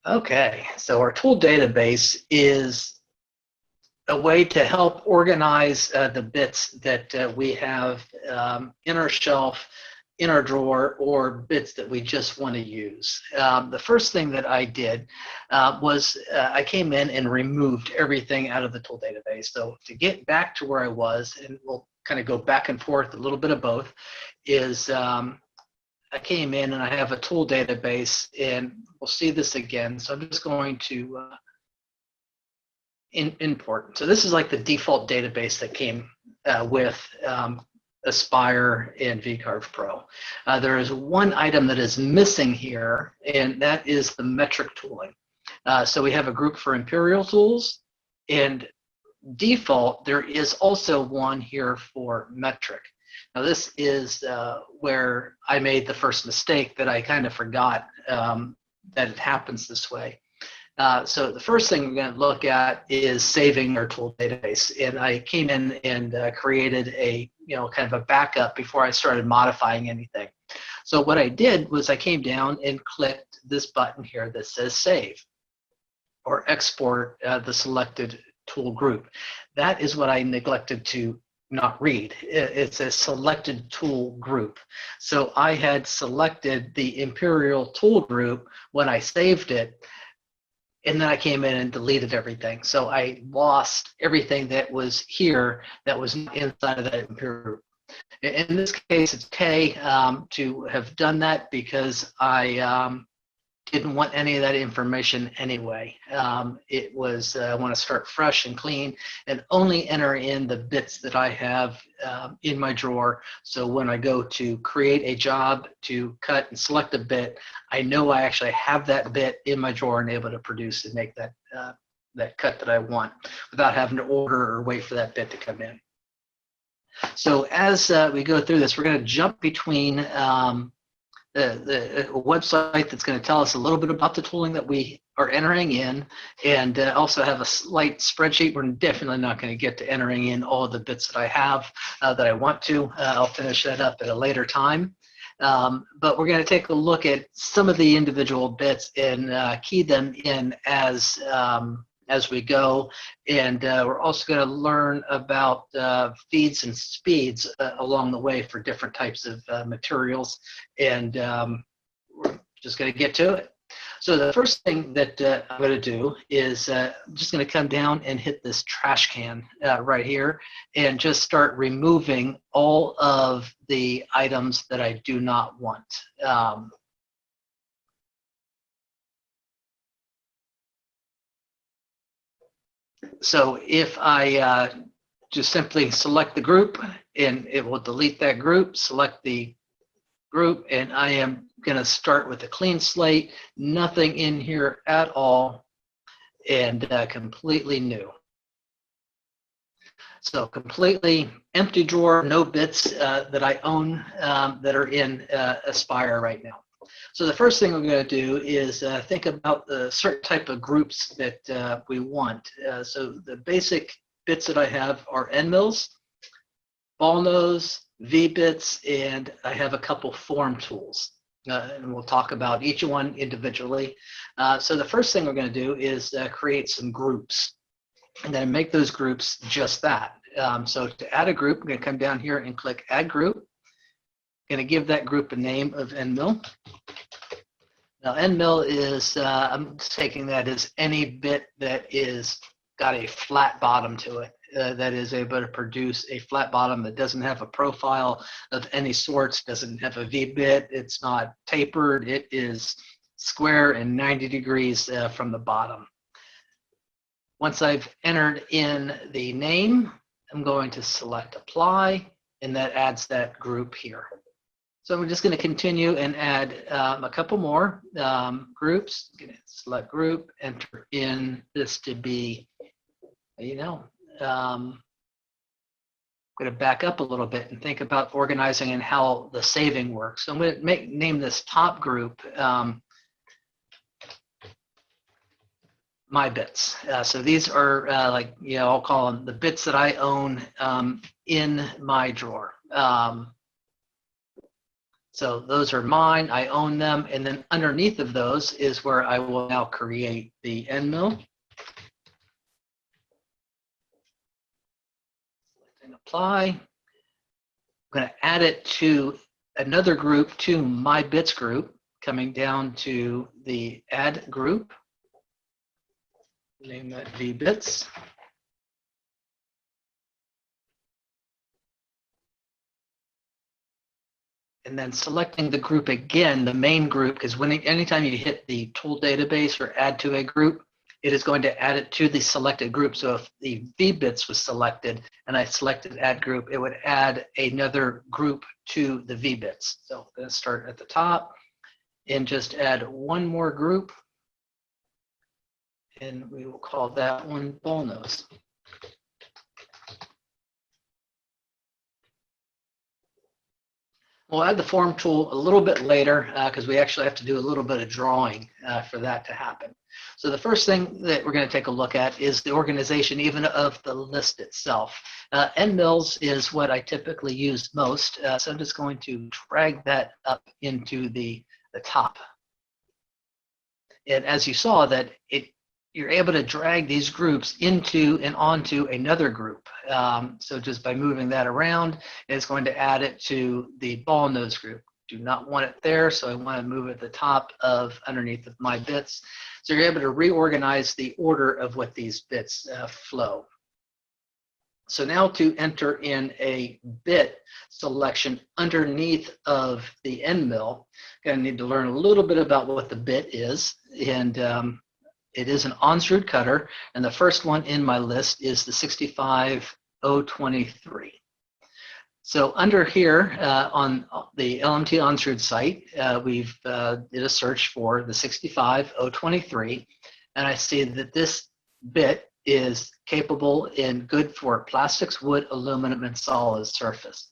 Okay, so our tool database is a way to help organize the bits that we have in our shelf, in our drawer, or bits that we just want to use. The first thing that I did was I came in and removed everything out of the tool database. So to get back to where I was, and we'll kind of go back and forth, a little bit of both, is I came in and I have a tool database, and we'll see this again. So I'm just going to import. So this is like the default database that came with Aspire and vCarve Pro. There is one item that is missing here, and that is the metric tooling. So we have a group for imperial tools, and default, there is also one here for metric. Now this is where I made the first mistake, that I kind of forgot that it happens this way. So the first thing we're going to look at is saving our tool database. And I came in and created a, kind of a backup before I started modifying anything. So what I did was I came down and clicked this button here that says save or export the selected tool group. That is what I neglected to not read. It's a selected tool group. So I had selected the Imperial tool group when I saved it, and then I came in and deleted everything. So I lost everything that was here that was inside of that Imperial group. In this case, it's okay to have done that, because I didn't want any of that information anyway. It was, I want to start fresh and clean and only enter in the bits that I have in my drawer. So when I go to create a job to cut and select a bit, I know I actually have that bit in my drawer and able to produce and make that, that cut that I want without having to order or wait for that bit to come in. So as we go through this, we're going to jump between the website that's going to tell us a little bit about the tooling that we are entering in, and also have a slight spreadsheet. We're definitely not going to get to entering in all of the bits that I have that I want to. I'll finish that up at a later time. But we're going to take a look at some of the individual bits and key them in as we go, and we're also going to learn about feeds and speeds along the way for different types of materials, and we're just going to get to it. So the first thing that I'm going to do is I'm just going to come down and hit this trash can right here and just start removing all of the items that I do not want. So if I just simply select the group, and it will delete that group, select the group, and I am going to start with a clean slate, nothing in here at all, and completely new. So completely empty drawer, no bits that I own that are in Aspire right now. So the first thing we're going to do is think about the certain type of groups that we want. So the basic bits that I have are end mills, ball nose, V-bits, and I have a couple form tools. And we'll talk about each one individually. So the first thing we're going to do is create some groups, and then make those groups just that. So to add a group, I'm going to come down here and click Add Group. I'm going to give that group a name of end mill. Now, end mill is, I'm taking that as any bit that is got a flat bottom to it, that is able to produce a flat bottom that doesn't have a profile of any sorts, doesn't have a V-bit, it's not tapered, it is square and 90 degrees from the bottom. Once I've entered in the name, I'm going to select Apply, and that adds that group here. So we're just going to continue and add a couple more groups. I'm going to select group, enter in this to be, I'm going to back up a little bit and think about organizing and how the saving works. So I'm going to name this top group my bits. So these are I'll call them the bits that I own in my drawer. So those are mine, I own them, and then underneath of those is where I will now create the end mill. And apply. I'm going to add it to another group, to my bits group, coming down to the add group. Name that vbits. And then selecting the group again, the main group, because anytime you hit the tool database or add to a group, it is going to add it to the selected group. So if the vbits was selected and I selected add group, it would add another group to the vbits. So I'm going to start at the top and just add one more group. And we will call that one ball nose. We'll add the form tool a little bit later because we actually have to do a little bit of drawing for that to happen. So the first thing that we're going to take a look at is the organization even of the list itself. End mills is what I typically use most, so I'm just going to drag that up into the top. And as you saw, that you're able to drag these groups into and onto another group. So just by moving that around, it's going to add it to the ball nose group. Do not want it there, so I want to move it at the top of underneath of my bits. So you're able to reorganize the order of what these bits flow. So now to enter in a bit selection underneath of the end mill, I'm going to need to learn a little bit about what the bit is. And it is an on-screwed cutter, and the first one in my list is the 65023. So under here on the LMT on-screwed site, we've did a search for the 65023, and I see that this bit is capable and good for plastics, wood, aluminum, and solid surface.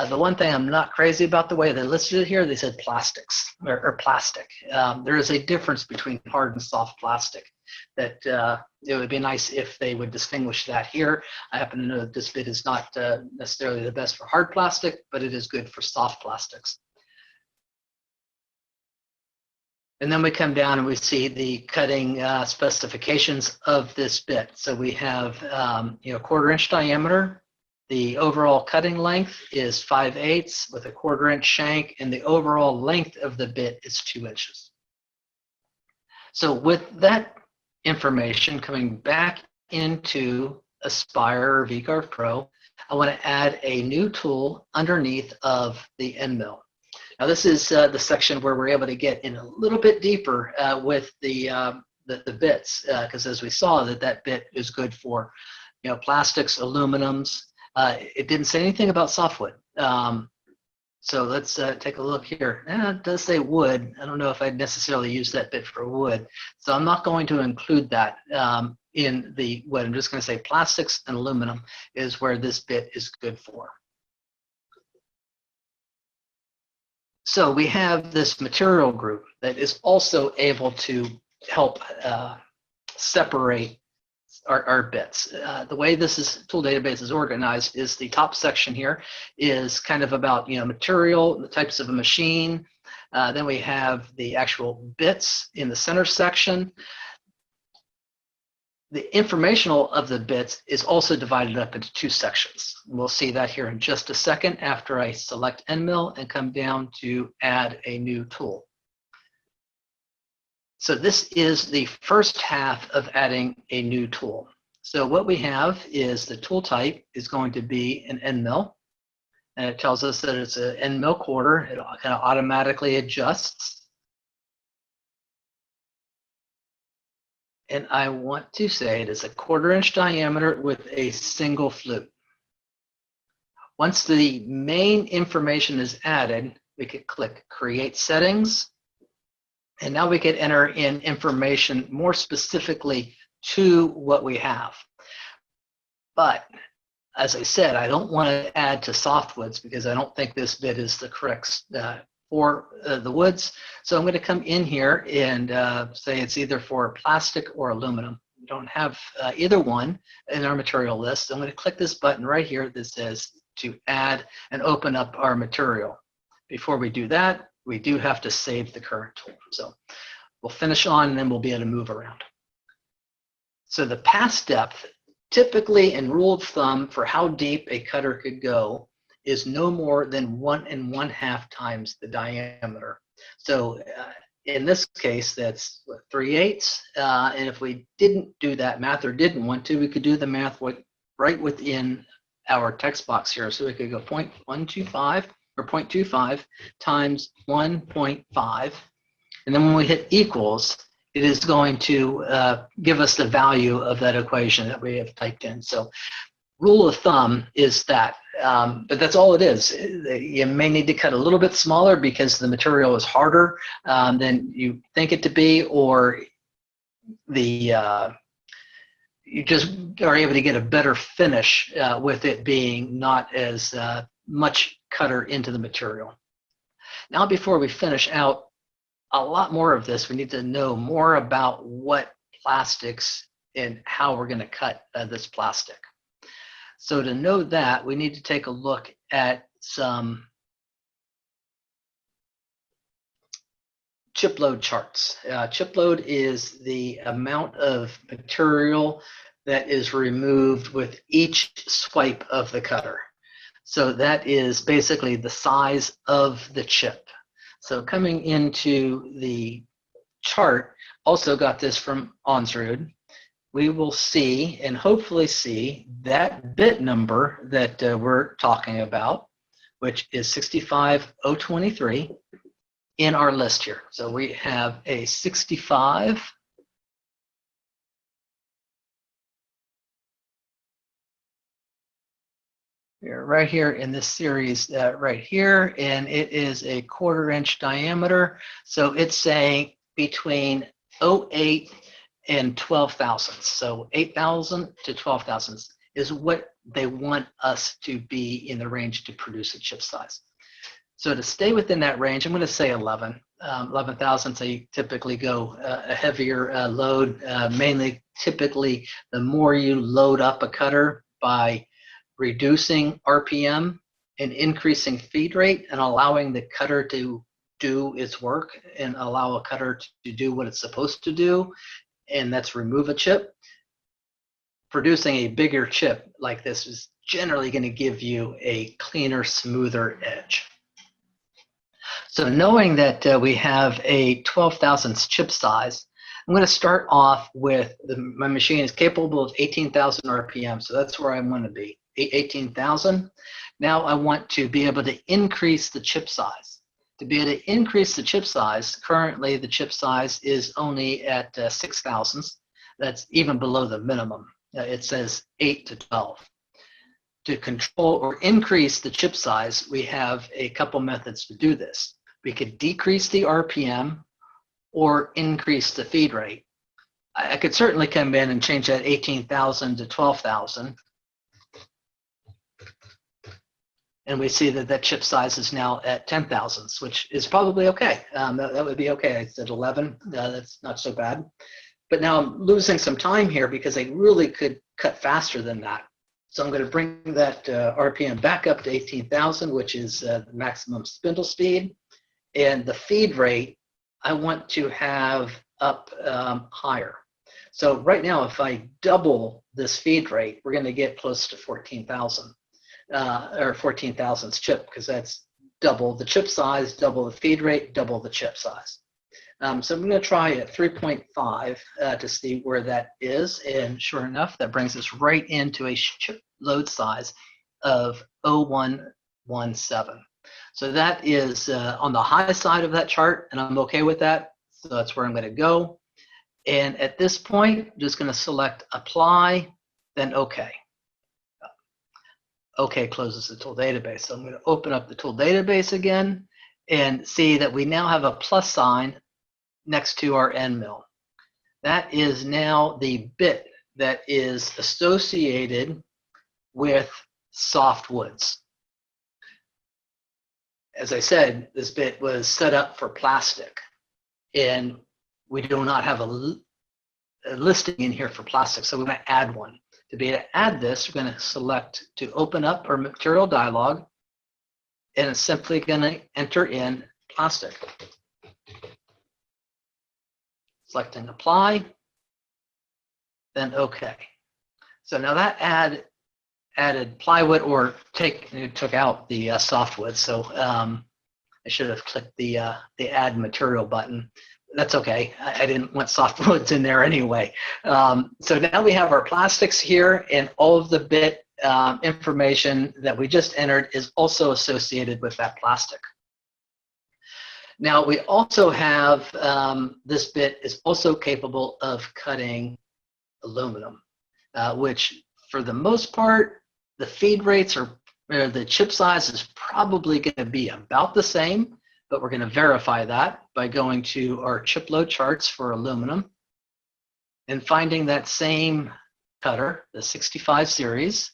The one thing I'm not crazy about the way they listed it here, they said plastics or plastic. There is a difference between hard and soft plastic that it would be nice if they would distinguish that here. I happen to know that this bit is not necessarily the best for hard plastic, but it is good for soft plastics. And then we come down and we see the cutting specifications of this bit. So we have 1/4 inch diameter. The overall cutting length is 5/8 with a 1/4 inch shank, and the overall length of the bit is 2 inches. So with that information coming back into Aspire or vCarve Pro, I want to add a new tool underneath of the end mill. Now this is the section where we're able to get in a little bit deeper with the bits, because as we saw that bit is good for plastics, aluminums. It didn't say anything about softwood. So let's take a look here. It does say wood. I don't know if I'd necessarily use that bit for wood. So I'm not going to include that in the wood. I'm just going to say plastics and aluminum is where this bit is good for. So we have this material group that is also able to help separate our bits. The way this tool database is organized is the top section here is kind of about material, the types of a machine. Then we have the actual bits in the center section. The informational of the bits is also divided up into 2 sections. We'll see that here in just a second after I select end mill and come down to add a new tool. So this is the first half of adding a new tool. So what we have is the tool type is going to be an end mill, and it tells us that it's an end mill quarter. It kind of automatically adjusts. And I want to say it is a 1/4 inch diameter with a single flute. Once the main information is added, we could click Create Settings. And now we could enter in information more specifically to what we have. But as I said, I don't want to add to softwoods because I don't think this bit is the correct for the woods. So I'm going to come in here and say it's either for plastic or aluminum. We don't have either one in our material list. I'm going to click this button right here that says to add and open up our material. before we do that, we do have to save the current tool. So we'll finish on and then we'll be able to move around. So the pass depth, typically in rule of thumb for how deep a cutter could go, is no more than 1 1/2 times the diameter. So in this case, that's what, 3/8. And if we didn't do that math or didn't want to, we could do the math right within our text box here. So we could go 0.125 or 0.25 times 1.5. And then when we hit equals, it is going to give us the value of that equation that we have typed in. So rule of thumb is that, but that's all it is. You may need to cut a little bit smaller because the material is harder than you think it to be, or you just are able to get a better finish with it being not as much cutter into the material. Now, before we finish out a lot more of this, we need to know more about what plastics and how we're going to cut this plastic. So to know that, we need to take a look at some chip load charts. Chip load is the amount of material that is removed with each swipe of the cutter. So that is basically the size of the chip. So coming into the chart, also got this from Onsrud, we will see and hopefully see that bit number that we're talking about, which is 65023 in our list here. So we have a 65 right here in this series right here, and it is a 1/4 inch diameter. So it's saying between 0.8 and 12 thousandths. So 8,000 to 12 thousandths is what they want us to be in the range to produce a chip size. So to stay within that range, I'm going to say 11 thousandths. I typically go a heavier load, mainly typically the more you load up a cutter by reducing RPM and increasing feed rate and allowing the cutter to do its work and allow a cutter to do what it's supposed to do, and that's remove a chip. Producing a bigger chip like this is generally going to give you a cleaner, smoother edge. So knowing that we have a 12 thousandths chip size, I'm going to start off with my machine is capable of 18,000 RPM, so that's where I want to be, 18,000. Now I want to be able to increase the chip size. To be able to increase the chip size, currently the chip size is only at 6 thousandths. That's even below the minimum. It says 8 to 12. To control or increase the chip size, we have a couple methods to do this. We could decrease the RPM or increase the feed rate. I could certainly come in and change that 18,000 to 12,000. And we see that that chip size is now at 10 thousandths, which is probably okay. That would be okay. I said 11, that's not so bad. But now I'm losing some time here because I really could cut faster than that. So I'm going to bring that RPM back up to 18,000, which is the maximum spindle speed. And the feed rate, I want to have up higher. So right now, if I double this feed rate, we're going to get close to 14,000 or 14 thousandths chip, because that's double the chip size, double the feed rate, double the chip size. So I'm going to try at 3.5 to see where that is. And sure enough, that brings us right into a chip load size of 0.117. So that is on the high side of that chart, and I'm okay with that. So that's where I'm going to go. And at this point, I'm just going to select apply, then OK. OK closes the tool database. So I'm going to open up the tool database again and see that we now have a plus sign next to our end mill. That is now the bit that is associated with softwoods. As I said, this bit was set up for plastic, and we do not have a listing in here for plastic, so we're going to add one. To be able to add this, we're going to select to open up our material dialog and it's simply going to enter in plastic. Selecting apply, then OK. So now that added plywood, or took out the softwood. So I should have clicked the add material button. That's okay. I didn't want softwoods in there anyway. So now we have our plastics here, and all of the bit information that we just entered is also associated with that plastic. Now we also have, this bit is also capable of cutting aluminum, which for the most part, the feed rates or the chip size is probably going to be about the same, but we're going to verify that by going to our chip load charts for aluminum and finding that same cutter, the 65 series,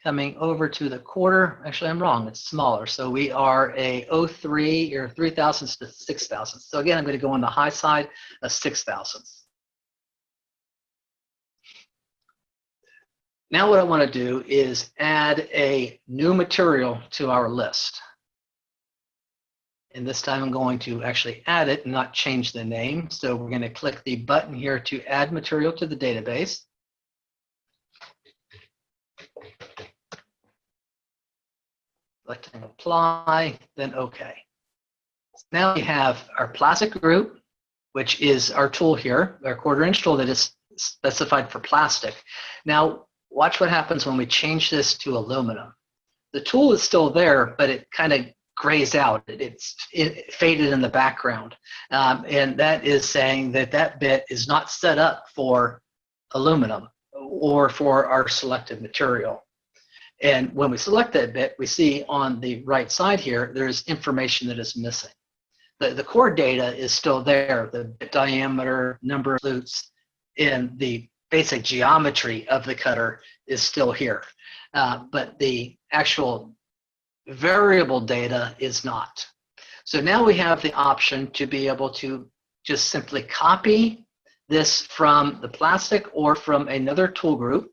coming over to the quarter. Actually, I'm wrong, it's smaller. So we are a 03 or 3 thousandths to 6 thousandths. So again, I'm going to go on the high side, a 6 thousandths. Now what I want to do is add a new material to our list. And this time I'm going to actually add it and not change the name. So we're going to click the button here to add material to the database. Selecting apply, then OK. Now we have our plastic group, which is our tool here, our 1/4 inch tool that is specified for plastic. Now watch what happens when we change this to aluminum. The tool is still there, but it kind of grays out. It's faded in the background. And that is saying that that bit is not set up for aluminum or for our selected material. And when we select that bit, we see on the right side here, there's information that is missing. The core data is still there, the bit diameter, number of loops, and the basic geometry of the cutter is still here. But the actual variable data is not. So now we have the option to be able to just simply copy this from the plastic or from another tool group.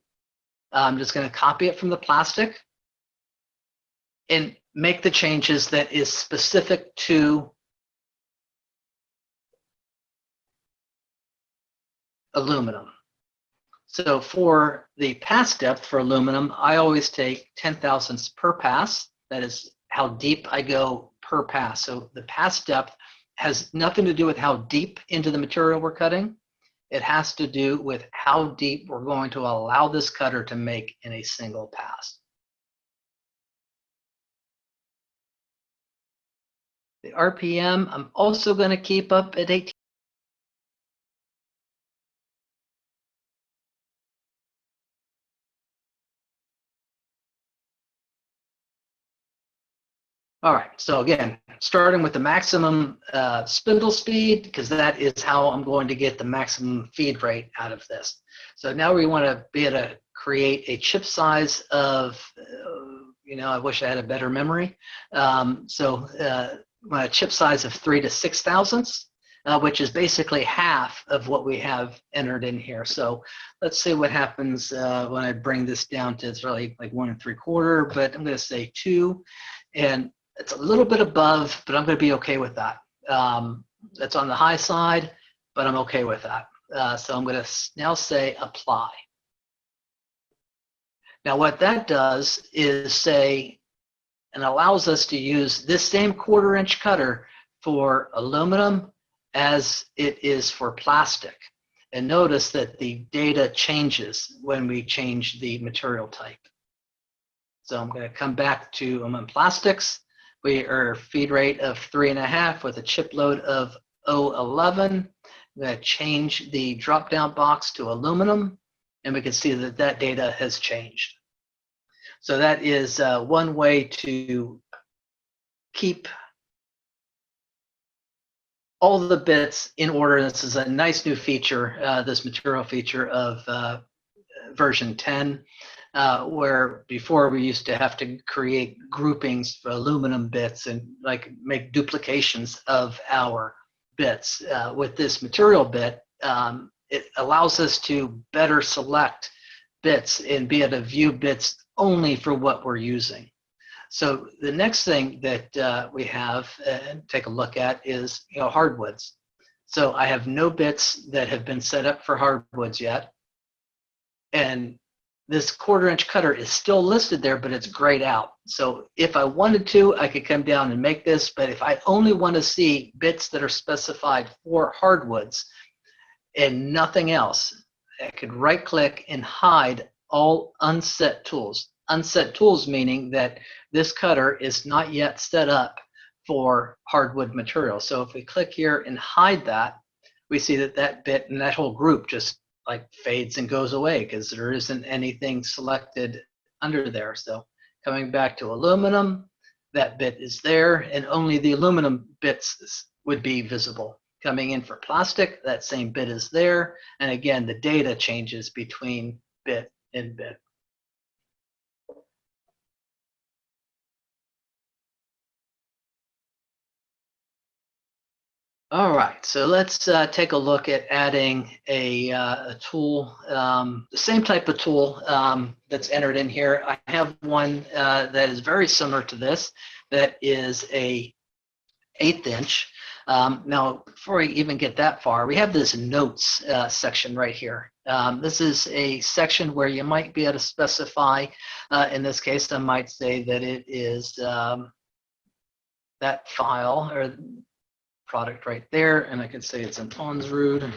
I'm just going to copy it from the plastic and make the changes that is specific to aluminum. So for the pass depth for aluminum, I always take 10 thousandths per pass. That is how deep I go per pass. So the pass depth has nothing to do with how deep into the material we're cutting. It has to do with how deep we're going to allow this cutter to make in a single pass. The RPM, I'm also going to keep up at 18. All right, so again, starting with the maximum spindle speed, because that is how I'm going to get the maximum feed rate out of this. So now we want to be able to create a chip size of, I wish I had a better memory. A chip size of 3 to 6 thousandths, which is basically half of what we have entered in here. So let's see what happens when I bring this down to, it's really like 1 3/4, but I'm going to say 2. And it's a little bit above, but I'm going to be okay with that. It's on the high side, but I'm okay with that. So I'm going to now say apply. Now what that does is say, and allows us to use this same 1/4 inch cutter for aluminum as it is for plastic. And notice that the data changes when we change the material type. So I'm going to come back to I'm on plastics. We are feed rate of 3.5 with a chip load of 0.11. I'm going to change the drop-down box to aluminum, and we can see that that data has changed. So that is one way to keep all the bits in order. This is a nice new feature, this material feature of version 10. Where before we used to have to create groupings for aluminum bits and like make duplications of our bits. With this material bit, it allows us to better select bits and be able to view bits only for what we're using. So the next thing that we have take a look at is hardwoods. So I have no bits that have been set up for hardwoods yet, and this 1/4" cutter is still listed there, but it's grayed out. So if I wanted to, I could come down and make this, but if I only want to see bits that are specified for hardwoods and nothing else, I could right click and hide all unset tools. Unset tools meaning that this cutter is not yet set up for hardwood material. So if we click here and hide that, we see that that bit and that whole group just like fades and goes away because there isn't anything selected under there. So coming back to aluminum, that bit is there and only the aluminum bits would be visible. Coming in for plastic, that same bit is there. And again, the data changes between bit and bit. All right, so let's take a look at adding a tool, the same type of tool that's entered in here. I have one that is very similar to this, that is a 1/8 inch. Now, before we even get that far, we have this notes section right here. This is a section where you might be able to specify, in this case, I might say that it is that file or product right there, and I can say it's an Onsrud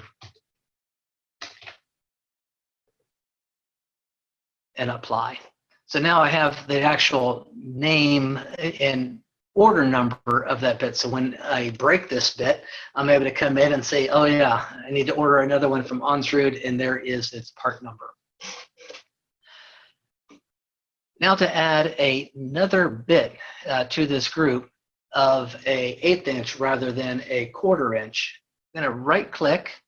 and apply. So now I have the actual name and order number of that bit. So when I break this bit, I'm able to come in and say, oh yeah, I need to order another one from Onsrud, and there is its part number. Now to add another bit to this group of a 1/8 inch rather than a 1/4 inch, I'm going to right click,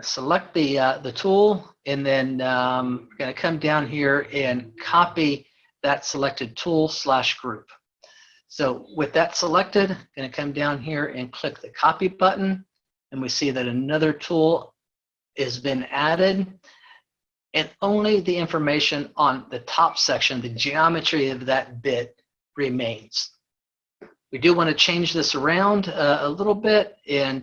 select the tool, and then we're going to come down here and copy that selected tool / group. So with that selected, I'm going to come down here and click the copy button, and we see that another tool has been added, and only the information on the top section, the geometry of that bit, remains. We do want to change this around a little bit and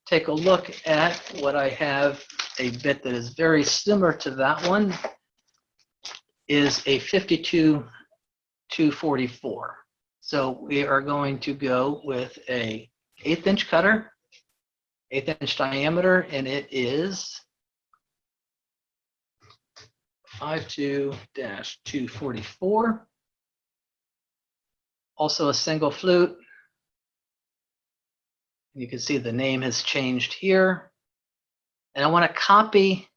take a look at what I have. A bit that is very similar to that one is a 52-244. So we are going to go with a 1/8 inch cutter, 1/8 inch diameter, and it is 52-244. Also a single flute. You can see the name has changed here. And I want to copy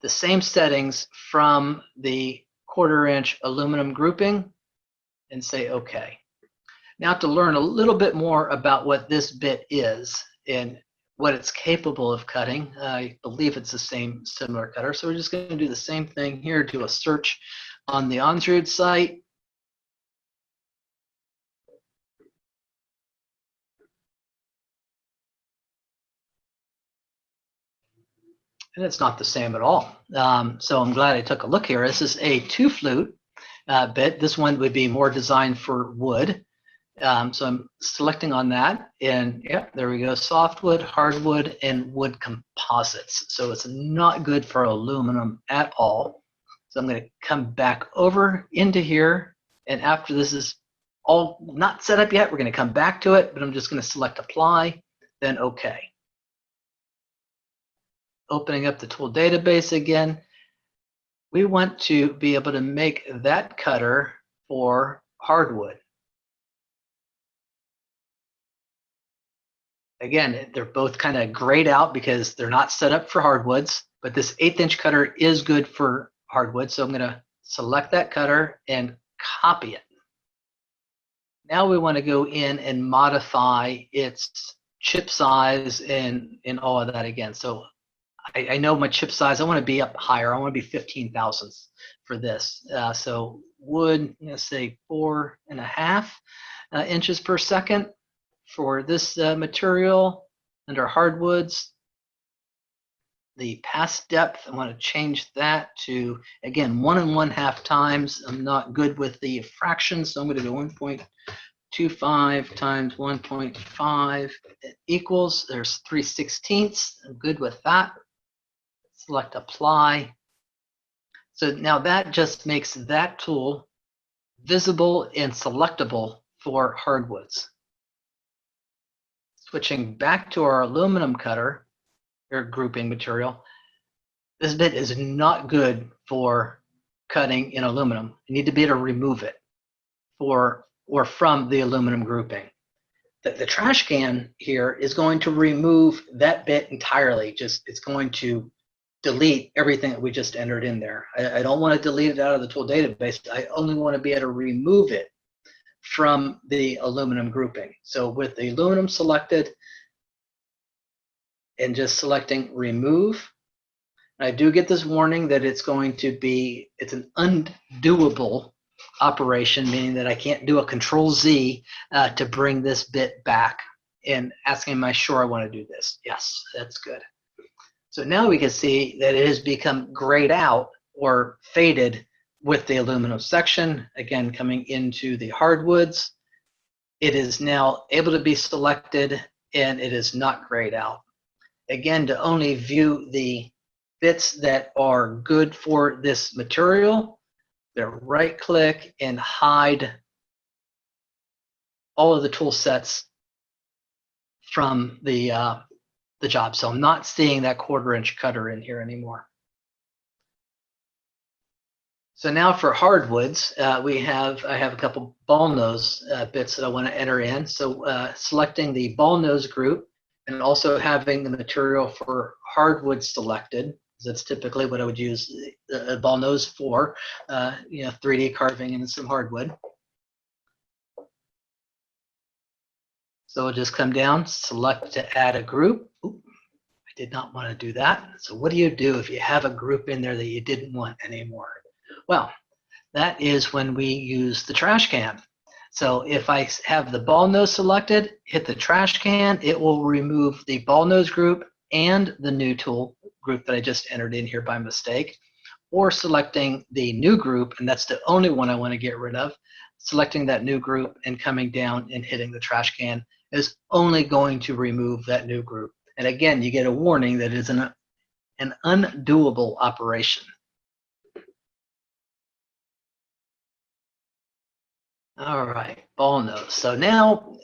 the same settings from the 1/4 inch aluminum grouping and say OK. Now to learn a little bit more about what this bit is and what it's capable of cutting, I believe it's the same similar cutter. So we're just going to do the same thing here, do a search on the Onsrud site. And it's not the same at all. So I'm glad I took a look here. This is a 2 flute bit. This one would be more designed for wood. So I'm selecting on that, and yeah, there we go, softwood, hardwood, and wood composites. So it's not good for aluminum at all. So I'm going to come back over into here, and after this is all not set up yet, we're going to come back to it, but I'm just going to select apply, then OK. Opening up the tool database again, we want to be able to make that cutter for hardwood. Again, they're both kind of grayed out because they're not set up for hardwoods, but this 1/8 inch cutter is good for hardwood. So I'm going to select that cutter and copy it. Now we want to go in and modify its chip size and all of that again. So I know my chip size, I want to be up higher. I want to be 15 thousandths for this. So wood, I'm going to say 4.5 inches per second. For this material under hardwoods, the pass depth, I want to change that to, again, 1 1/2 times. I'm not good with the fractions, so I'm going to go 1.25 times 1.5 equals, there's 3/16. I'm good with that. Select apply. So now that just makes that tool visible and selectable for hardwoods. Switching back to our aluminum cutter, or grouping material, this bit is not good for cutting in aluminum. You need to be able to remove it for or from the aluminum grouping. The trash can here is going to remove that bit entirely. It's going to delete everything that we just entered in there. I don't want to delete it out of the tool database. I only want to be able to remove it from the aluminum grouping. So with the aluminum selected and just selecting remove, I do get this warning that it's an undoable operation, meaning that I can't do a Control Z to bring this bit back, and asking, am I sure I want to do this? Yes, that's good. So now we can see that it has become grayed out or faded with the aluminum section. Again, coming into the hardwoods, it is now able to be selected and it is not grayed out. Again, to only view the bits that are good for this material, they're right click and hide all of the tool sets from the job. So I'm not seeing that 1/4 inch cutter in here anymore. So now for hardwoods, I have a couple ball nose bits that I want to enter in. So selecting the ball nose group and also having the material for hardwood selected. That's typically what I would use a ball nose for, 3D carving and some hardwood. So we'll just come down, select to add a group. Oop, I did not want to do that. So what do you do if you have a group in there that you didn't want anymore? Well, that is when we use the trash can. So if I have the ball nose selected, hit the trash can, it will remove the ball nose group and the new tool group that I just entered in here by mistake, or selecting the new group, and that's the only one I want to get rid of. Selecting that new group and coming down and hitting the trash can is only going to remove that new group. And again, you get a warning that it is an undoable operation. All right, ball nose. So now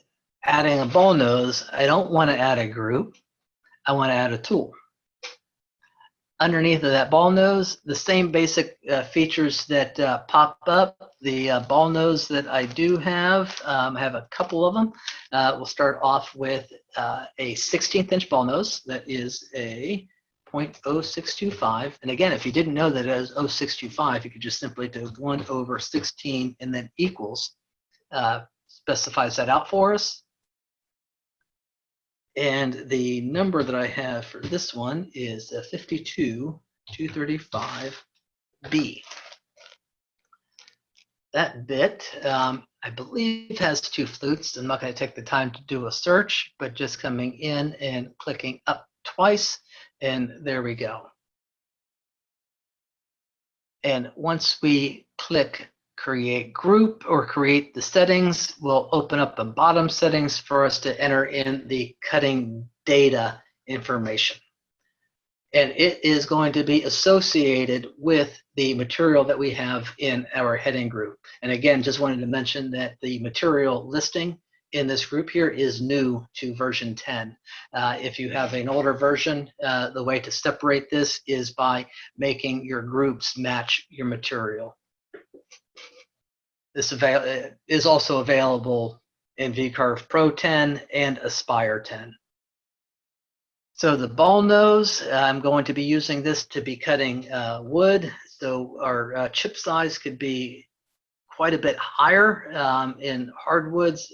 adding a ball nose, I don't want to add a group. I want to add a tool. Underneath of that ball nose, the same basic features that pop up. The ball nose that I do have, I have a couple of them. We'll start off with a 16th inch ball nose that is a 0.0625. And again, if you didn't know that it was 0.0625, you could just simply do 1/16 and then equals. Specifies that out for us. And the number that I have for this one is 52235B. That bit, I believe, has 2 flutes. I'm not going to take the time to do a search, but just coming in and clicking up twice, and there we go. And once we click create group or create the settings, we'll open up the bottom settings for us to enter in the cutting data information. And it is going to be associated with the material that we have in our heading group. And again, just wanted to mention that the material listing in this group here is new to version 10. If you have an older version, the way to separate this is by making your groups match your material. This is also available in VCarve Pro 10 and Aspire 10. So the ball nose, I'm going to be using this to be cutting wood. So our chip size could be quite a bit higher in hardwoods.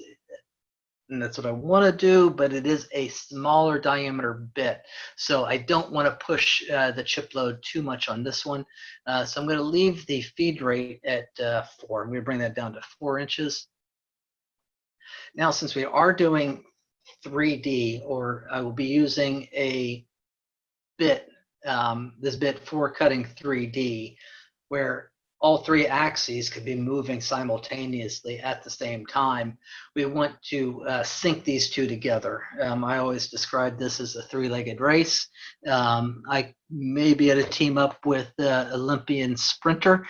And that's what I want to do, but it is a smaller diameter bit. So I don't want to push the chip load too much on this one. So I'm going to leave the feed rate at 4. I'm going to bring that down to 4 inches. Now, since we are doing 3D, or I will be using a bit this bit for cutting 3D, where all three axes could be moving simultaneously at the same time. We want to sync these two together. I always describe this as a three-legged race. I may be able to team up with the Olympian sprinter.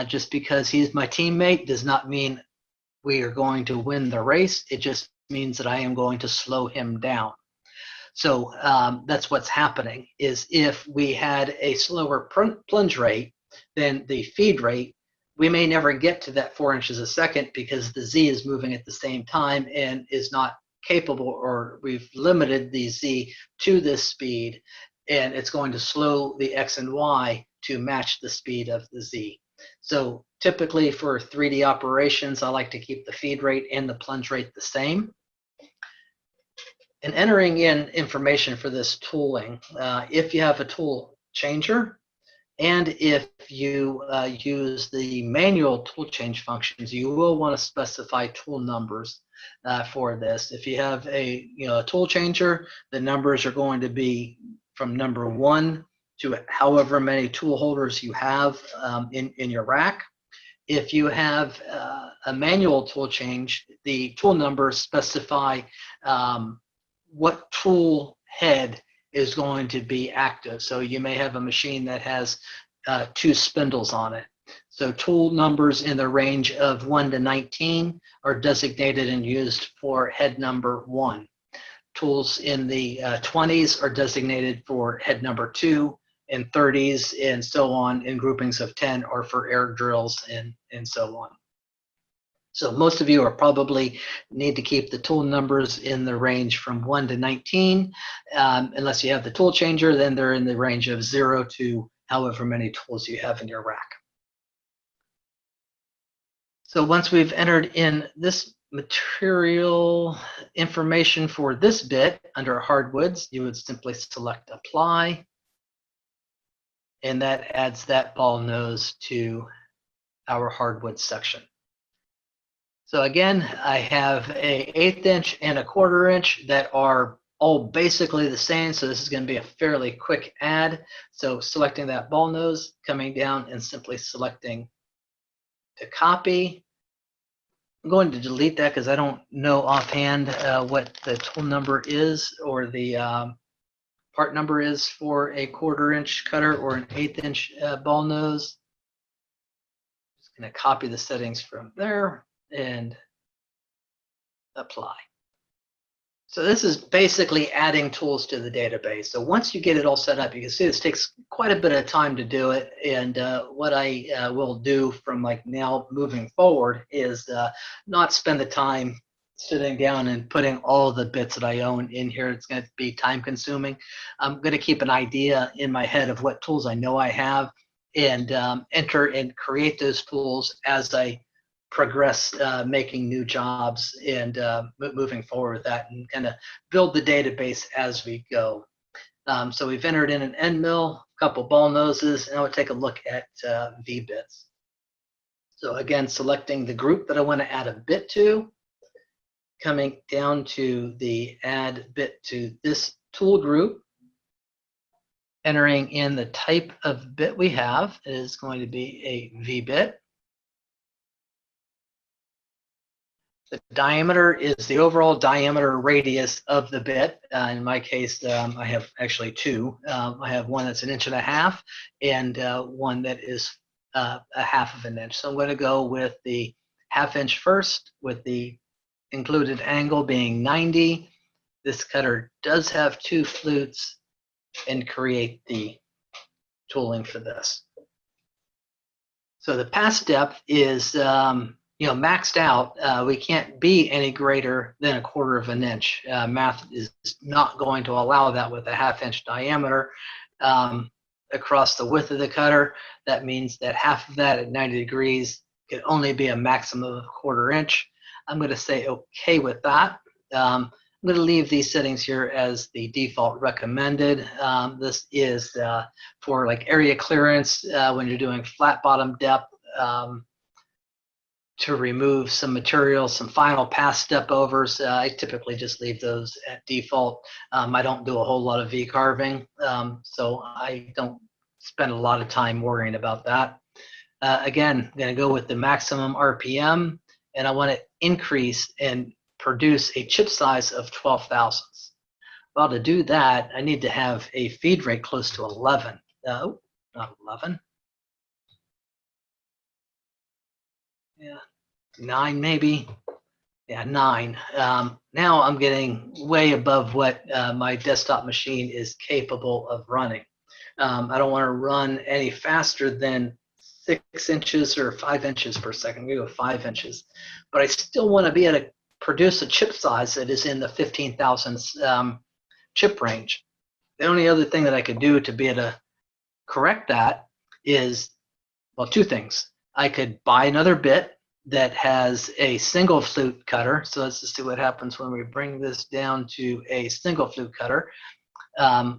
Just because he's my teammate does not mean we are going to win the race. It just means that I am going to slow him down. So that's what's happening, is if we had a slower plunge rate than the feed rate, we may never get to that 4 inches a second because the Z is moving at the same time and is not capable, or we've limited the Z to this speed, and it's going to slow the X and Y to match the speed of the Z. So typically for 3D operations, I like to keep the feed rate and the plunge rate the same. And entering in information for this tooling, if you have a tool changer, and if you use the manual tool change functions, you will want to specify tool numbers for this. If you have a tool changer, the numbers are going to be from number 1 to however many tool holders you have in your rack. If you have a manual tool change, the tool numbers specify what tool head is going to be active. So you may have a machine that has 2 spindles on it. So tool numbers in the range of 1 to 19 are designated and used for head number 1. Tools in the 20s are designated for head number 2, and 30s and so on in groupings of 10 are for air drills and so on. So most of you are probably need to keep the tool numbers in the range from 1 to 19. Unless you have the tool changer, then they're in the range of 0 to however many tools you have in your rack. So once we've entered in this material information for this bit under hardwoods, you would simply select apply, and that adds that ball nose to our hardwood section. So again, I have a 1/8 inch and a 1/4 inch that are all basically the same. So this is going to be a fairly quick add. So selecting that ball nose, coming down and simply selecting to copy. I'm going to delete that because I don't know offhand what the tool number is or the part number is for a 1/4 inch cutter or an 1/8 inch ball nose. Just going to copy the settings from there and apply. So this is basically adding tools to the database. So once you get it all set up, you can see this takes quite a bit of time to do it. And what I will do from like now moving forward is not spend the time sitting down and putting all the bits that I own in here. It's going to be time consuming. I'm going to keep an idea in my head of what tools I know I have and enter and create those tools as I progress making new jobs and moving forward with that and kind of build the database as we go. So we've entered in an end mill, a couple ball noses, and I would take a look at V-bits. So again, selecting the group that I want to add a bit to, coming down to the add bit to this tool group, entering in the type of bit we have. It is going to be a V-bit. The diameter is the overall diameter radius of the bit. In my case, I have actually 2. I have one that's 1.5 inches and one that is 1/2 inch. So I'm going to go with the 1/2 inch first, with the included angle being 90. This cutter does have 2 flutes, and create the tooling for this. So the pass depth is maxed out. We can't be any greater than 1/4 inch. Math is not going to allow that with a 1/2 inch diameter across the width of the cutter. That means that half of that at 90 degrees can only be a maximum of 1/4 inch. I'm going to say okay with that. I'm going to leave these settings here as the default recommended. This is for like area clearance when you're doing flat bottom depth. to remove some materials, some final pass step overs. I typically just leave those at default. I don't do a whole lot of V carving, so I don't spend a lot of time worrying about that. Again, I'm going to go with the maximum RPM, and I want to increase and produce a chip size of 12 thousandths. Well, to do that, I need to have a feed rate close to 11. No, not 11. Yeah, 9 maybe. Yeah, 9. Now I'm getting way above what my desktop machine is capable of running. I don't want to run any faster than 6 inches or 5 inches per second. We go 5 inches, but I still want to be able to produce a chip size that is in the 15,000 chip range. The only other thing that I could do to be able to correct that is, well, 2 things. I could buy another bit that has a single flute cutter. So let's just see what happens when we bring this down to a single flute cutter.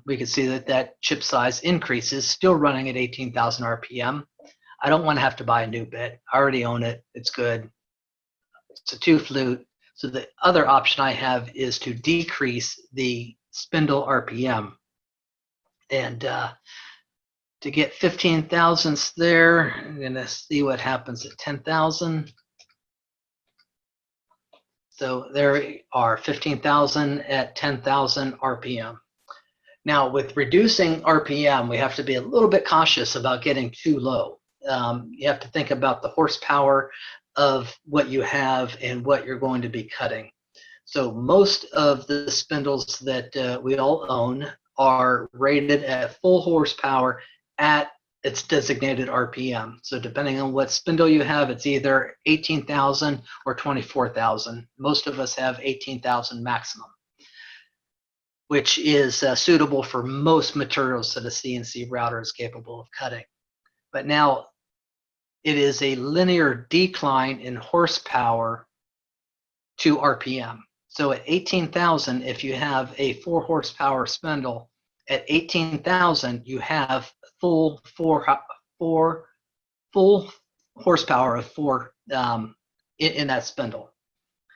We can see that that chip size increases, still running at 18,000 RPM. I don't want to have to buy a new bit. I already own it. It's good. It's a 2 flute. So the other option I have is to decrease the spindle RPM. And to get 15 thousandths there, I'm going to see what happens at 10,000. So there are 15,000 at 10,000 RPM. Now, with reducing RPM, we have to be a little bit cautious about getting too low. You have to think about the horsepower of what you have and what you're going to be cutting. So most of the spindles that we all own are rated at full horsepower at its designated RPM. So depending on what spindle you have, it's either 18,000 or 24,000. Most of us have 18,000 maximum, which is suitable for most materials that a CNC router is capable of cutting. But now it is a linear decline in horsepower to RPM. So at 18,000, if you have a 4 horsepower spindle, at 18,000, you have full horsepower of 4 in that spindle.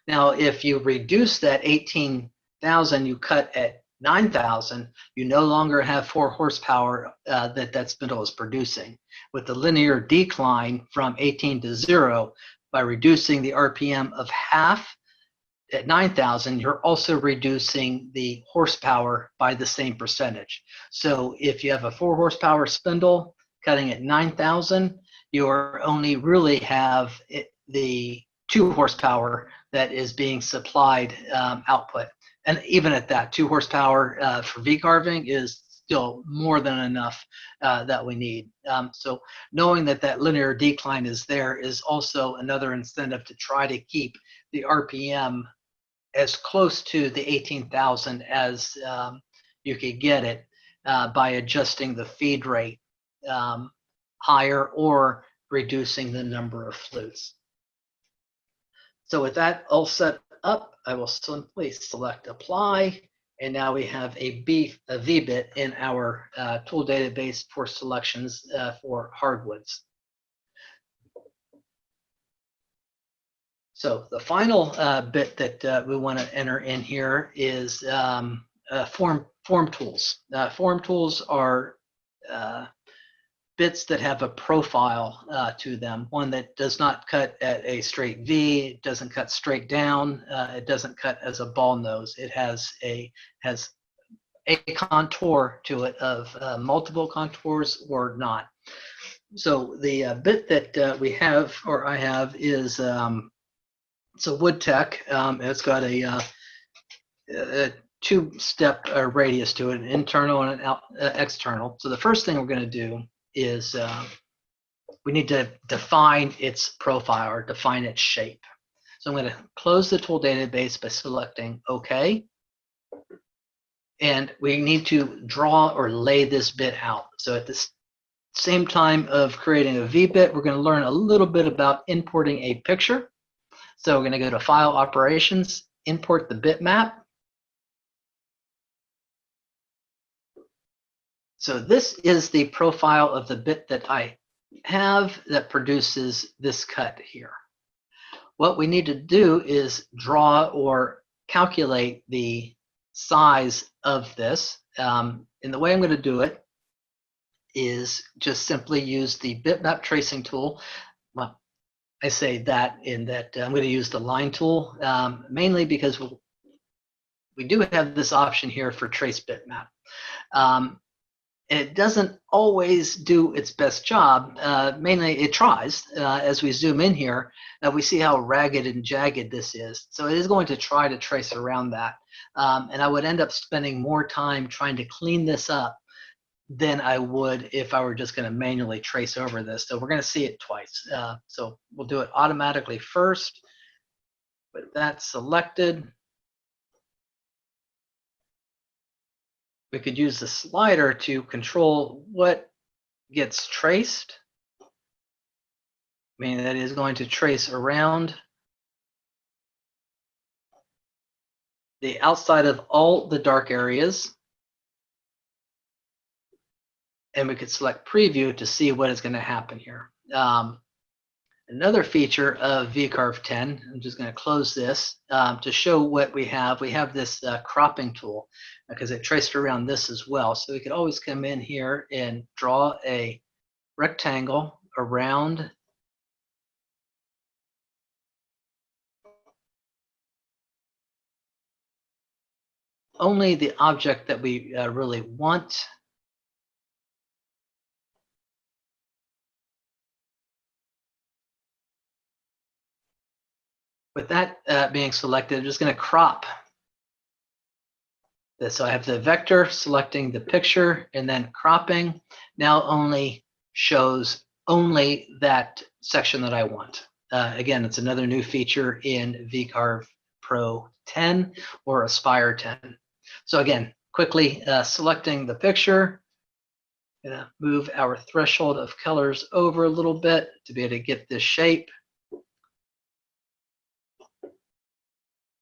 Now, if you reduce that 18,000, you cut at 9,000, you no longer have 4 horsepower that spindle is producing. With the linear decline from 18 to 0, by reducing the RPM of half at 9,000, you're also reducing the horsepower by the same percentage. So if you have a 4 horsepower spindle cutting at 9,000, you only really have the 2 horsepower that is being supplied output. And even at that, 2 horsepower for V carving is still more than enough that we need. So knowing that that linear decline is there is also another incentive to try to keep the RPM as close to the 18,000 as you could get it by adjusting the feed rate higher or reducing the number of flutes. So with that all set up, I will simply select apply, and now we have a V-bit in our tool database for selections for hardwoods. So the final bit that we want to enter in here is form tools. Form tools are bits that have a profile to them, one that does not cut at a straight V, it doesn't cut straight down, it doesn't cut as a ball nose. It has a contour to it of multiple contours or not. So the bit that we have, or I have, is it's a WoodTech. It's got a 2-step radius to it, an internal and an external. So the first thing we're going to do is we need to define its profile or define its shape. So I'm going to close the tool database by selecting OK. And we need to draw or lay this bit out. So at the same time of creating a V-bit, we're going to learn a little bit about importing a picture. So we're going to go to File, Operations, import the bitmap. So this is the profile of the bit that I have that produces this cut here. what we need to do is draw or calculate the size of this. And the way I'm going to do it is just simply use the bitmap tracing tool. Well, I say that in that I'm going to use the line tool, mainly because we do have this option here for trace bitmap. And it doesn't always do its best job. Mainly it tries. As we zoom in here, we see how ragged and jagged this is. So it is going to try to trace around that. And I would end up spending more time trying to clean this up than I would if I were just going to manually trace over this. So we're going to see it twice. So we'll do it automatically first. With that selected, we could use the slider to control what gets traced. Meaning that is going to trace around the outside of all the dark areas. And we could select preview to see what is going to happen here. Another feature of vCarve 10, I'm just going to close this to show what we have. We have this cropping tool because it traced around this as well. So we could always come in here and draw a rectangle around only the object that we really want. With that being selected, I'm just going to crop this. So I have the vector selecting the picture and then cropping now only shows only that section that I want. Again, it's another new feature in vCarve Pro 10 or Aspire 10. So again, quickly selecting the picture, gonna move our threshold of colors over a little bit to be able to get this shape.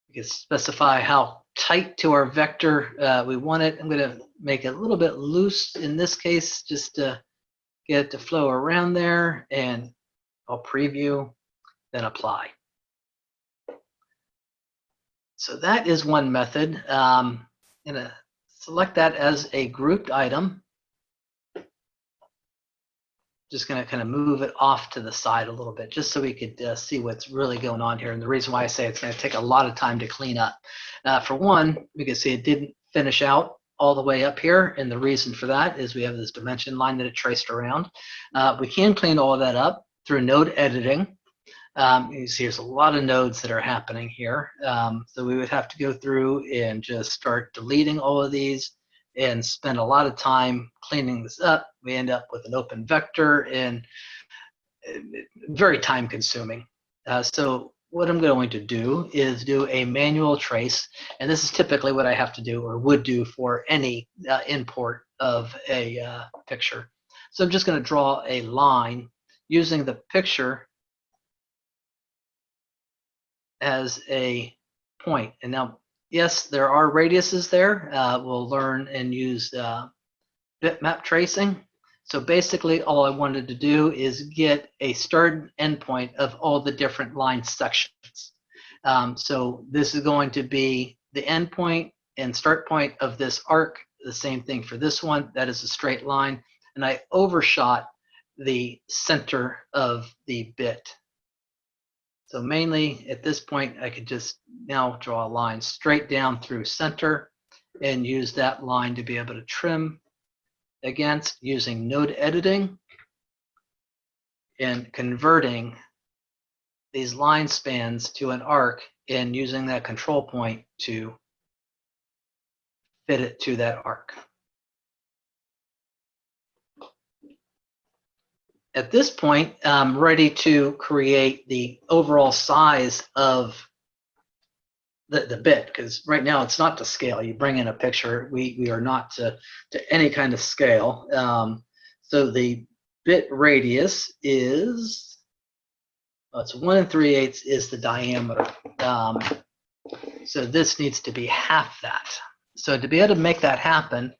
We can specify how tight to our vector we want it. I'm going to make it a little bit loose in this case, just to get it to flow around there, and I'll preview, then apply. So that is one method. I'm going to select that as a grouped item. Just going to kind of move it off to the side a little bit, just so we could see what's really going on here. And the reason why I say it's going to take a lot of time to clean up. For one, we can see it didn't finish out all the way up here, and the reason for that is we have this dimension line that it traced around. We can clean all of that up through node editing. You see there's a lot of nodes that are happening here. So we would have to go through and just start deleting all of these and spend a lot of time cleaning this up. We end up with an open vector and very time consuming. So what I'm going to do is do a manual trace, and this is typically what I have to do or would do for any import of a picture. So I'm just going to draw a line using the picture as a point. And now, yes, there are radiuses there. We'll learn and use bitmap tracing. So basically, all I wanted to do is get a start and end point of all the different line sections. So this is going to be the end point and start point of this arc. The same thing for this one. That is a straight line. And I overshot the center of the bit. So mainly at this point, I could just now draw a line straight down through center and use that line to be able to trim against using node editing and converting these line spans to an arc and using that control point to fit it to that arc. At this point, I'm ready to create the overall size of the bit, because right now it's not to scale. You bring in a picture, we are not to any kind of scale. So the bit radius is, it's 1 3/8 is the diameter. So this needs to be half that. So to be able to make that happen,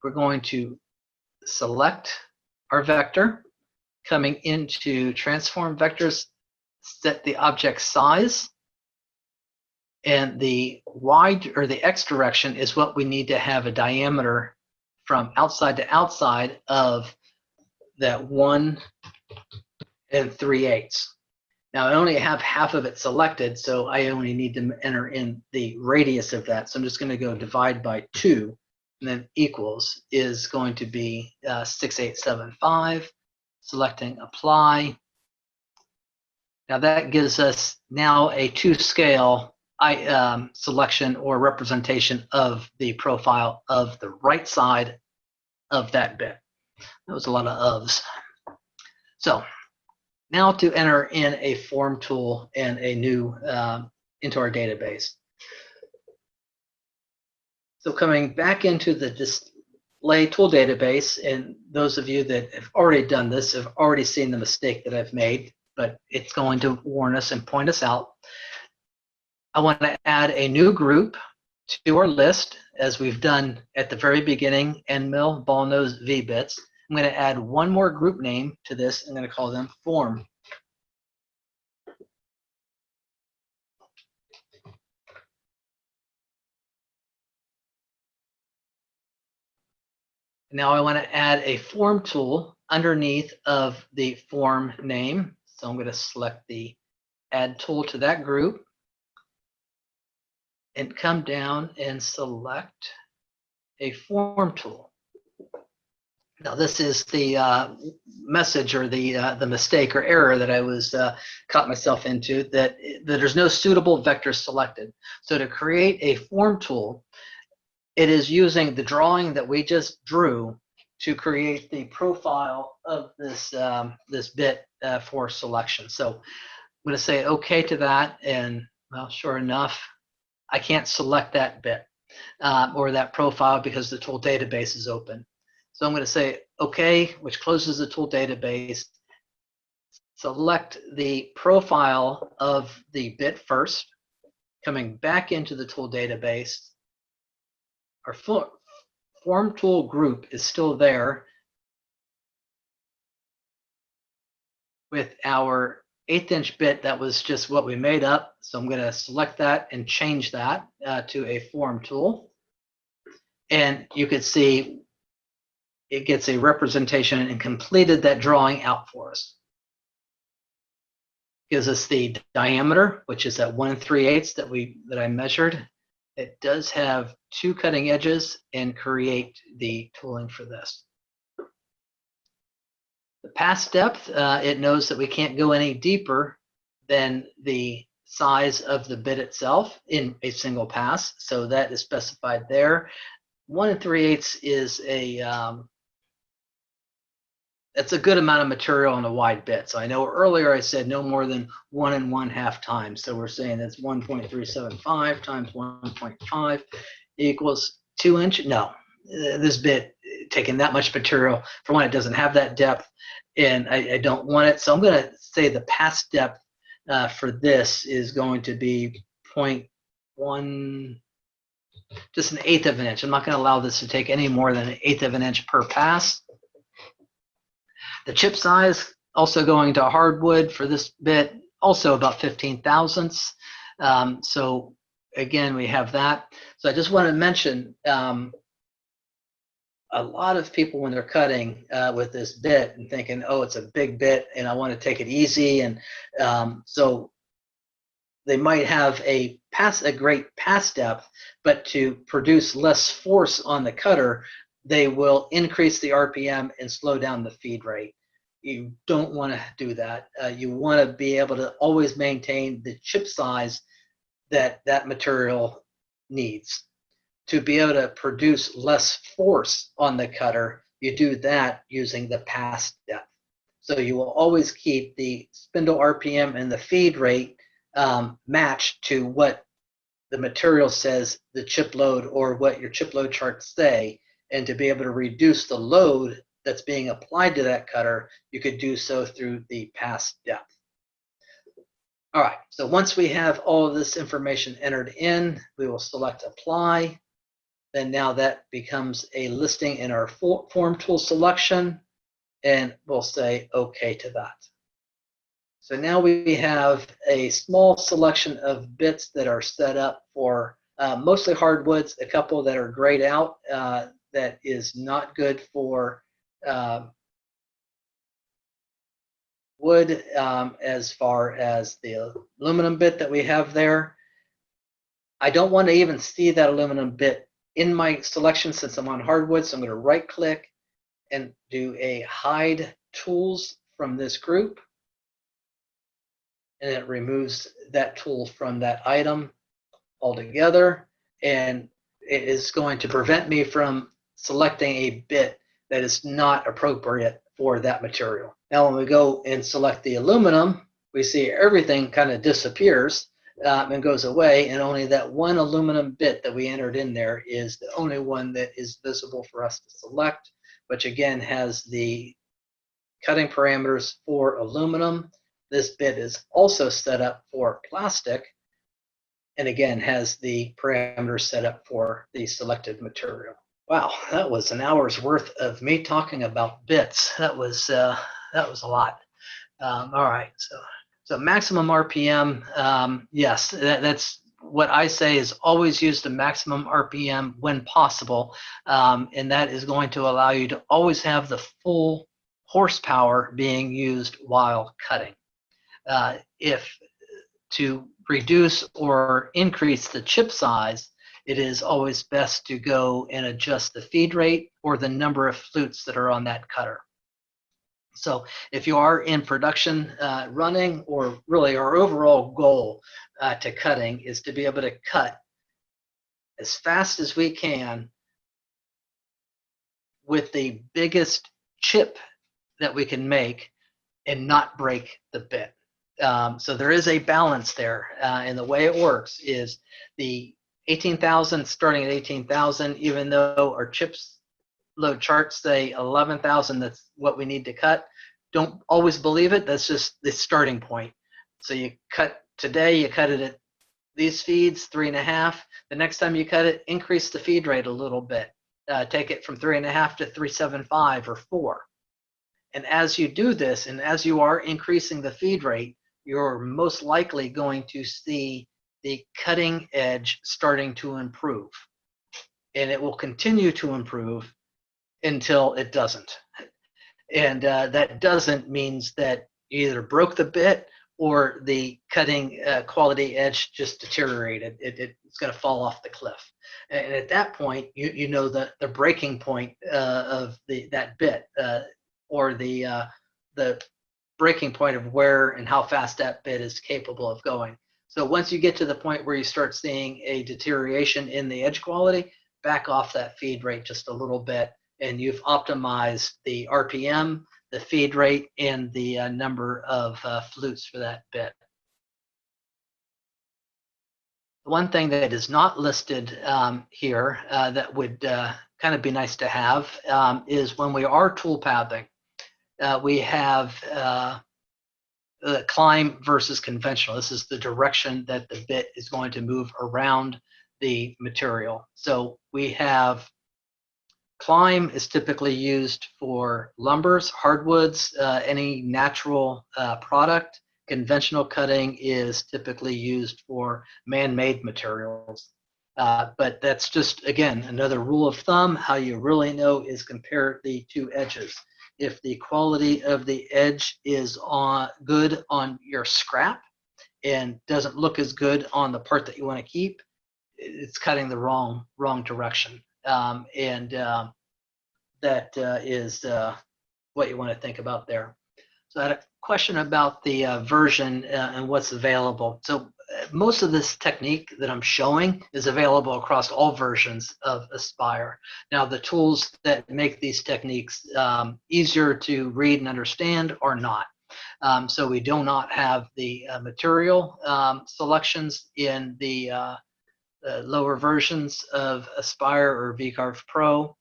we're going to select our vector, coming into transform vectors, set the object size, and the Y or the X direction is what we need to have a diameter from outside to outside of that 1 3/8. Now I only have half of it selected, so I only need to enter in the radius of that. So I'm just going to go divide by 2, and then equals is going to be 6875. Selecting apply. Now that gives us now a 2-scale selection or representation of the profile of the right side of that bit. That was a lot of ofs. So now to enter in a form tool and a new into our database. So coming back into the display tool database, and those of you that have already done this have already seen the mistake that I've made, but it's going to warn us and point us out. I want to add a new group to our list, as we've done at the very beginning, end mill, ball nose, V bits. I'm going to add one more group name to this. I'm going to call them form. Now I want to add a form tool underneath of the form name. So I'm going to select the add tool to that group and come down and select a form tool. Now this is the message or the mistake or error that I was caught myself into, that there's no suitable vector selected. So to create a form tool, it is using the drawing that we just drew to create the profile of this this bit for selection. So I'm going to say OK to that, and well, sure enough, I can't select that bit or that profile because the tool database is open. So I'm going to say OK, which closes the tool database. Select the profile of the bit first, coming back into the tool database. Our form tool group is still there with our 1/8 inch bit. That was just what we made up. So I'm going to select that and change that to a form tool. And you can see it gets a representation and completed that drawing out for us. Gives us the diameter, which is at 1 3/8 that I measured. It does have 2 cutting edges and create the tooling for this. The pass depth, it knows that we can't go any deeper than the size of the bit itself in a single pass, so that is specified there. 1 3/8 is that's a good amount of material on a wide bit. So I know earlier I said no more than 1 1/2 times. So we're saying that's 1.375 times 1.5 equals 2 inch. No, this bit taking that much material, for one, it doesn't have that depth, and I don't want it. So I'm going to say the pass depth for this is going to be 0.1, just 1/8 of an inch. I'm not going to allow this to take any more than 1/8 of an inch per pass. The chip size, also going to hardwood for this bit, also about 15 thousandths. So again, we have that. So I just want to mention a lot of people, when they're cutting with this bit and thinking, oh, it's a big bit and I want to take it easy. And so they might have a great pass depth, but to produce less force on the cutter, they will increase the RPM and slow down the feed rate. You don't want to do that. You want to be able to always maintain the chip size that that material needs. To be able to produce less force on the cutter, you do that using the pass depth. So you will always keep the spindle RPM and the feed rate matched to what the material says the chip load or what your chip load charts say. And to be able to reduce the load that's being applied to that cutter, you could do so through the pass depth. All right, so once we have all of this information entered in, we will select apply. Then now that becomes a listing in our form tool selection, and we'll say OK to that. So now we have a small selection of bits that are set up for mostly hardwoods, a couple that are grayed out that is not good for wood, as far as the aluminum bit that we have there. I don't want to even see that aluminum bit in my selection since I'm on hardwood, so I'm going to right click and do a hide tools from this group, and it removes that tool from that item altogether, and it is going to prevent me from selecting a bit that is not appropriate for that material. Now when we go and select the aluminum, we see everything kind of disappears and goes away, and only that one aluminum bit that we entered in there is the only one that is visible for us to select, which again has the cutting parameters for aluminum. This bit is also set up for plastic, and again has the parameters set up for the selected material. Wow, that was an hour's worth of me talking about bits. That was a lot. All right, so maximum RPM. Yes, that's what I say is always use the maximum RPM when possible, and that is going to allow you to always have the full horsepower being used while cutting. If to reduce or increase the chip size, it is always best to go and adjust the feed rate or the number of flutes that are on that cutter. So if you are in production running, or really our overall goal to cutting is to be able to cut as fast as we can with the biggest chip that we can make and not break the bit. So there is a balance there, and the way it works is the 18,000, starting at 18,000, even though our chips load charts say 11,000, that's what we need to cut. Don't always believe it. That's just the starting point. So you cut today, you cut it at these feeds, 3.5. The next time you cut it, increase the feed rate a little bit. Take it from 3.5 to 3.75 or 4. And as you do this, and as you are increasing the feed rate, you're most likely going to see the cutting edge starting to improve. And it will continue to improve until it doesn't. And that doesn't means that you either broke the bit or the cutting quality edge just deteriorated. It's going to fall off the cliff. And at that point, you know the breaking point of that bit, or the breaking point of where and how fast that bit is capable of going. So once you get to the point where you start seeing a deterioration in the edge quality, back off that feed rate just a little bit, and you've optimized the RPM, the feed rate, and the number of flutes for that bit. One thing that is not listed here that would kind of be nice to have is when we are tool pathing, we have climb versus conventional. This is the direction that the bit is going to move around the material. So we have climb is typically used for lumbers, hardwoods, any natural product. Conventional cutting is typically used for man-made materials. But that's just, again, another rule of thumb. How you really know is compare the two edges. If the quality of the edge is good on your scrap and doesn't look as good on the part that you want to keep, it's cutting the wrong direction. That is what you want to think about there. So I had a question about the version and what's available. So most of this technique that I'm showing is available across all versions of Aspire. Now, the tools that make these techniques easier to read and understand are not. So we do not have the material selections in the lower versions of Aspire or VCarve Pro.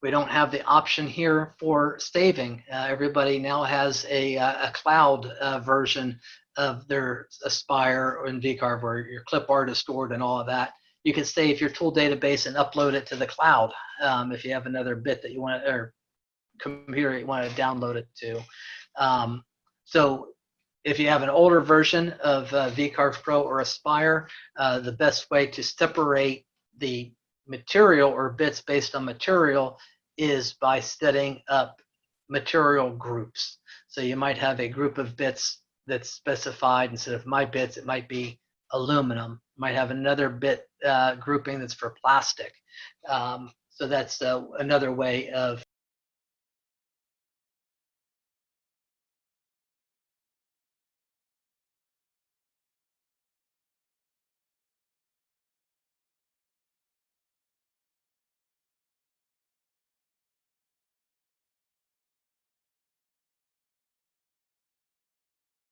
We don't have the option here for saving. Everybody now has a cloud version of their Aspire or in VCarve where your clip art is stored and all of that. You can save your tool database and upload it to the cloud if you have another bit that you want, or computer you want to download it to. So if you have an older version of VCarve Pro or Aspire, the best way to separate the material or bits based on material is by setting up material groups. So you might have a group of bits that's specified. Instead of my bits, it might be aluminum. Might have another bit grouping that's for plastic. So that's another way of.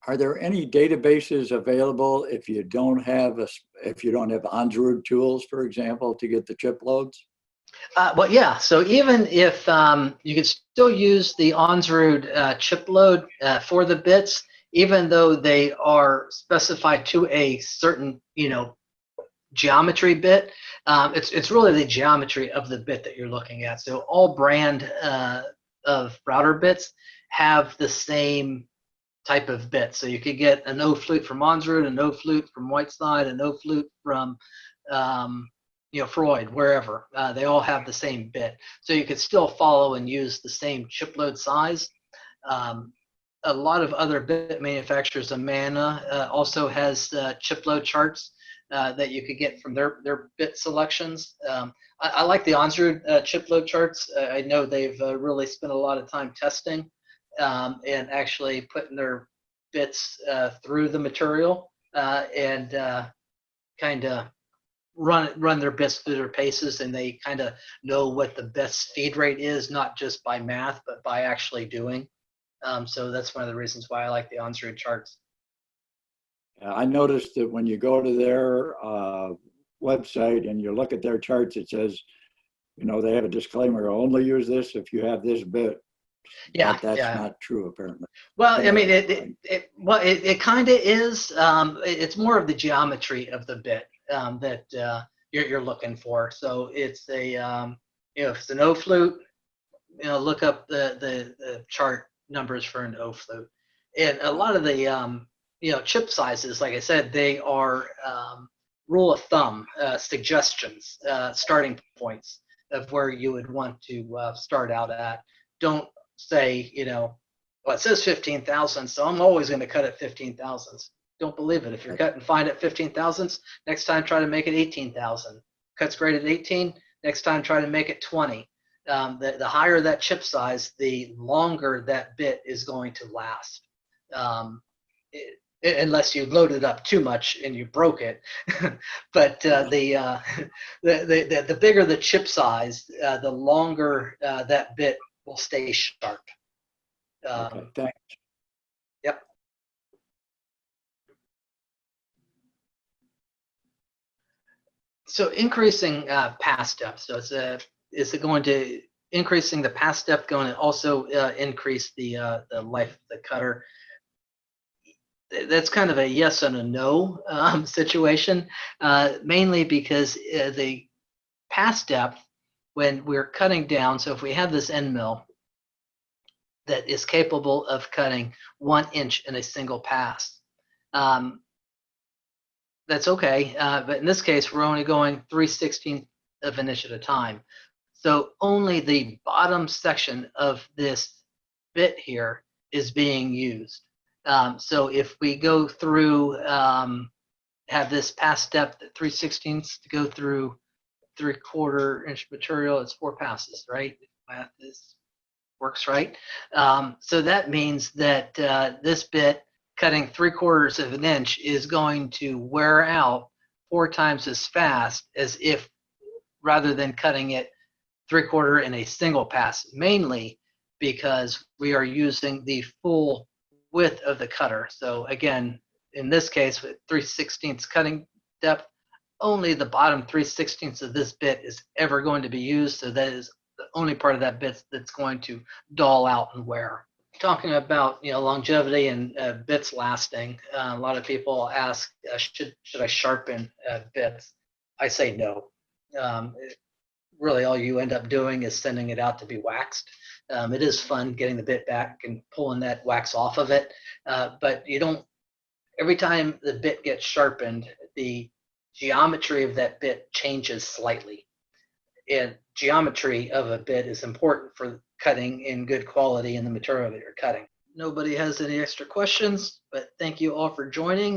Are there any databases available if you don't have Unset tools, for example, to get the chip loads? Well, yeah. So even if you could still use the Onsrud chip load for the bits, even though they are specified to a certain, geometry bit, it's really the geometry of the bit that you're looking at. So all brand of router bits have the same type of bit. So you could get an O flute from Onsrud, an O flute from Whiteside, an O flute from Freud, wherever. They all have the same bit. So you could still follow and use the same chip load size. A lot of other bit manufacturers, Amana also has chip load charts that you could get from their bit selections. I like the Onsrud chip load charts. I know they've really spent a lot of time testing and actually putting their bits through the material and kind of run their bits through their paces, and they kind of know what the best feed rate is, not just by math, but by actually doing. So that's one of the reasons why I like the Onsrud charts. I noticed that when you go to their website and you look at their charts, it says, they have a disclaimer, only use this if you have this bit. Yeah, but that's not true, apparently. Well, I mean, it kind of is. It's more of the geometry of the bit that you're looking for. So it's a if it's an O flute, look up the chart numbers for an O flute, and a lot of the chip sizes, like I said, they are rule of thumb suggestions, starting points of where you would want to start out at. Don't say, well, it says 15 thousandths, so I'm always going to cut at 15 thousandths. Don't believe it. If you're cutting fine at 15 thousandths, next time try to make it 18,000. Cuts great at 18, next time try to make it 20. The higher that chip size, the longer that bit is going to last. Unless you loaded up too much and you broke it. But the bigger the chip size, the longer that bit will stay sharp. Okay, thanks. Yep. So increasing pass depth. So is it going to increasing the pass depth going to also increase the life of the cutter? That's kind of a yes and a no situation, mainly because the pass depth, when we're cutting down, so if we have this end mill that is capable of cutting 1 inch in a single pass, that's okay. But in this case, we're only going 3/16 of an inch at a time. So only the bottom section of this bit here is being used. So if we go through, have this pass depth at 3/16 to go through 3/4 inch material, it's 4 passes, right? Math works right. So that means that this bit cutting 3/4 of an inch is going to wear out 4 times as fast as if, rather than cutting it 3/4 in a single pass, mainly because we are using the full width of the cutter. So again, in this case, with 3/16 cutting depth, only the bottom 3/16 of this bit is ever going to be used. So that is the only part of that bit that's going to dull out and wear. Talking about longevity and bits lasting, a lot of people ask, should I sharpen bits? I say no. Really, all you end up doing is sending it out to be waxed. It is fun getting the bit back and pulling that wax off of it, but you don't. Every time the bit gets sharpened, the geometry of that bit changes slightly. And geometry of a bit is important for cutting in good quality in the material that you're cutting. Nobody has any extra questions, but thank you all for joining.